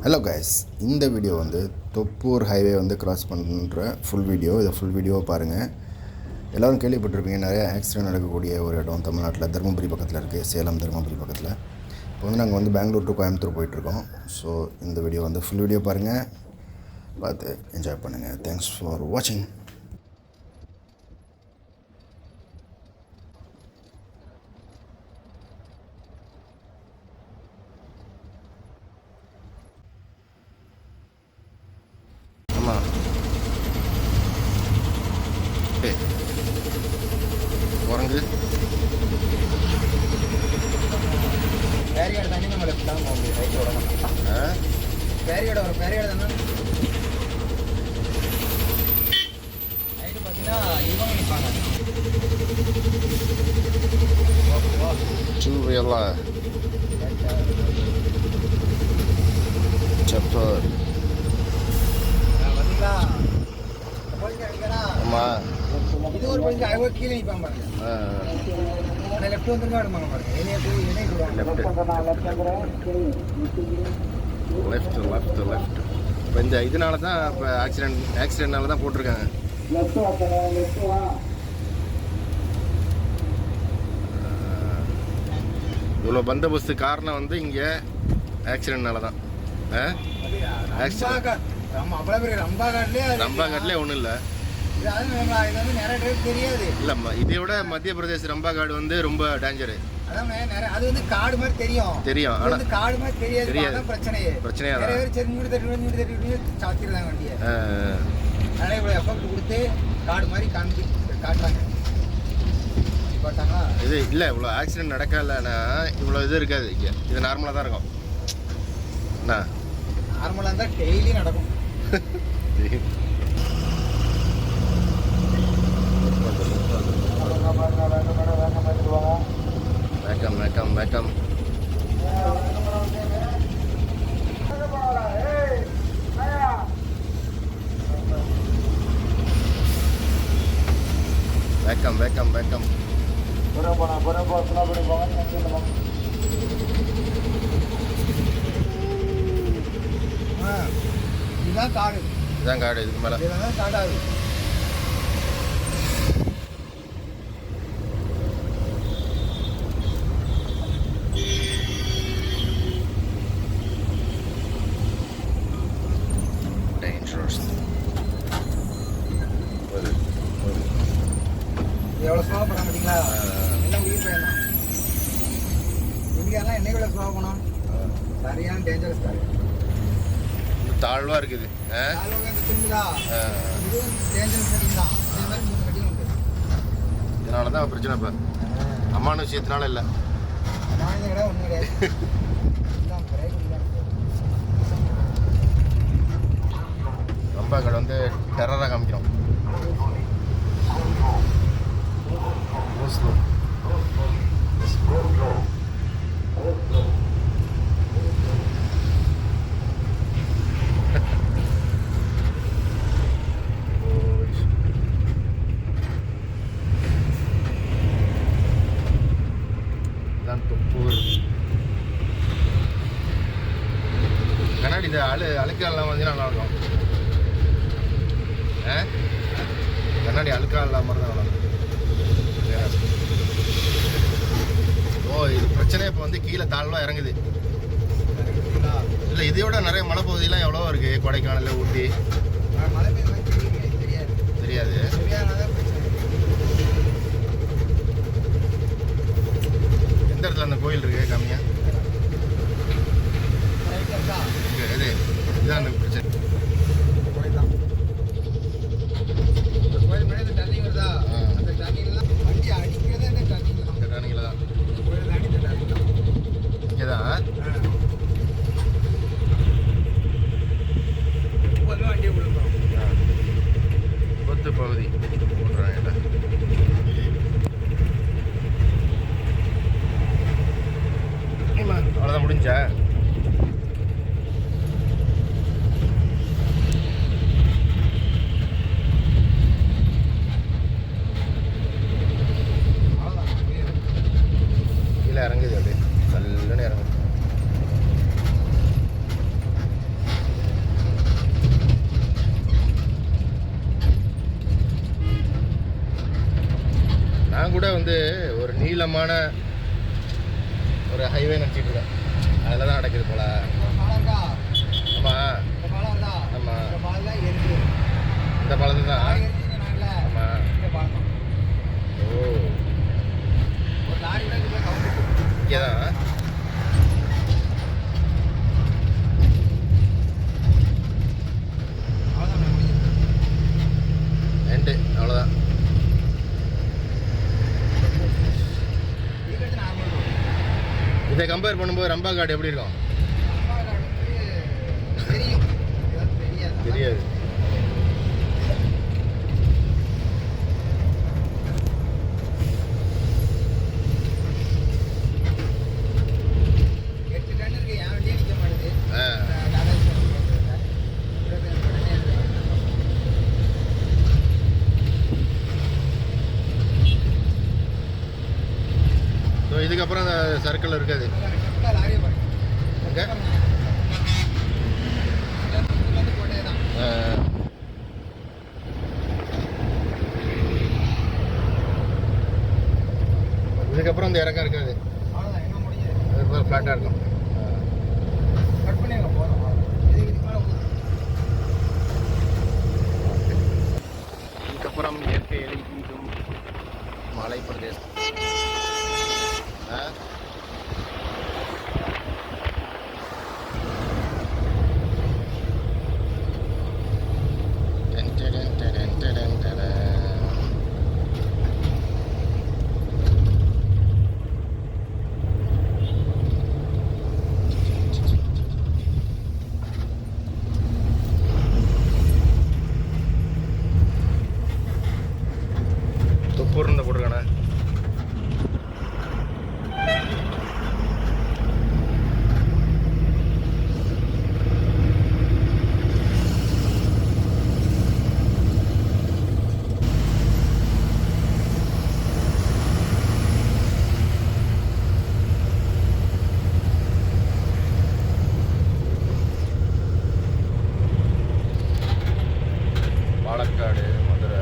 Hello guys, இந்த video வந்து Thoppur highway வந்து கிராஸ் பண்ணுற ஃபுல் வீடியோ பாருங்கள். எல்லோரும் கேள்விப்பட்டிருப்பீங்க, நிறைய ஆக்சிடென்ட் நடக்கக்கூடிய ஒரு இடம் தமிழ்நாட்டில் தருமபுரி பக்கத்தில் இருக்குது. சேலம் தருமபுரி பக்கத்தில். இப்போ வந்து நாங்கள் வந்து பெங்களூர் டு கோயம்புத்தூர் போயிட்டுருக்கோம். ஸோ இந்த வீடியோ வந்து ஃபுல் வீடியோ பாருங்கள், பார்த்து என்ஜாய் பண்ணுங்கள். தேங்க்ஸ் ஃபார் வாட்சிங். ஆமாம், குரங்கு பேரிகார்டு தாண்டி நம்ம லெஃப்ட் தான் போக முடியும். ரைட் விட மாட்டோம். பேரிகார்டு வரும். பேரிகார்டு தானே ரைட்டு பார்த்தீங்கன்னா இவங்க நிற்பாங்க. டூ வீலர் செப்பர். பார்த்தீங்களா போலீஸ் அடிக்கிறா. ஆமாம், இது ஒரு போலீஸ் அழகாக கீழே நிற்பாங்க பாருங்க. ஆனால் லெஃப்ட் வந்துருங்க எடுப்பாங்க பாருங்க. என்னைய லெஃப்ட். இப்போ இந்த இதனால தான் இப்போ ஆக்சிடென்ட்னால தான் போட்டிருக்காங்க. இவ்வளோ பந்தோபஸ்து காரணம் வந்து இங்கே ஆக்சிடென்ட்னால தான். ரம்பாகாட்லேயே ஒன்றும் இல்லை. தெரியாது இல்லை, இதை விட மத்திய பிரதேச ரம்பாகாடு வந்து ரொம்ப டேஞ்சரு. அது வந்து காடு மாதிரி தெரியும். ஆனால் காடு மாதிரி தெரியாது. பிரச்சனையா சாத்திடுறாங்க வண்டியை. அதனால இவ்வளோ எஃபெக்ட் கொடுத்து காடு மாதிரி காட்டுறாங்க. இது இல்லை, இவ்வளோ ஆக்சிடென்ட் நடக்கலைன்னா இவ்வளோ இது இருக்காது. இங்கே இது நார்மலாக தான் இருக்கும். என்ன நார்மலாக இருந்தால் டெய்லி நடக்கும். வேக்கம் இதுதான் காடு. இதுக்கு மேலே காடாது. எவ்வளோ ஸ்லோவாக பண்ண மாட்டீங்களா? எல்லாம் உயிர் போயிடலாம். இந்தியாலாம் என்னை விட ஸ்லோவாக போனோம். சரியான டேஞ்சரஸ் காரு. தாழ்வாக இருக்குது. திரும்புதா இதுவும் டேஞ்சரஸ் கட்டிங் தான். இதே மாதிரி 3 கட்டிங் உண்டு. இதனால தான் பிரச்சனை. இப்போ அம்மான விஷயத்தினால இல்லை, அம்மானதை விட ஒன்றும் கிடையாது. ரம்பாகாடு வந்து டெரராக காமிக்கிறோம். தொப்பூர் கண்ணாடி இந்த அழுக்காலாம் வந்து நல்லா இருக்கும். கண்ணாடி அழுக்கா இல்லாமல் தான் நல்லா இருக்கும். இது பிரச்சனை. இப்போ வந்து கீழே தாழ்வாக இறங்குது. இல்லை, இதையோட நிறைய மலை பகுதியெல்லாம் எவ்வளோ இருக்குது. கொடைக்கானல், ஊட்டி. தெரியாது. எந்த இடத்துல அந்த கோயில் இருக்கு கம்மியா? இது இதுதான் அந்த பிரச்சனை. கொத்து பகுதி போடுறாங்க. வந்து ஒரு நீளமான ஒரு ஹைவே நினச்சிட்டு இருக்கேன். அதில் தான் நடக்குது போல. ஆமாம் ஆமாம், இந்த பாலத்து தான். ஆமாம். ஓ, இங்கே தான். எண்டு, அவ்வளோதான். இதை கம்பேர் பண்ணும்போது ரம்பா காடு எப்படி இருக்கும்? தெரியாது. ஸோ இதுக்கப்புறம் அந்த சர்க்கிள் இருக்காது. இதுக்கப்புறம் இந்த இறக்கம் இருக்காது. ஃப்ளாட்டாக இருக்கும். இதுக்கப்புறம் இயற்கை எழிக்கும் மலை பிரதேசம். தொப்பூர் இந்த போட்டிருக்கானே. பாலக்காடு, மதுரை.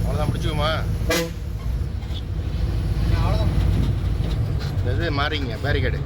அவ்வளோதான், பிடிச்சிக்குமா? இது மாறிங்க பேரிகேடு.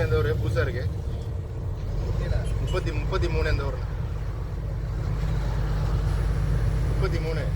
எந்த ஊர் புதுசாக இருக்கு? 33 எந்த ஊர்? 33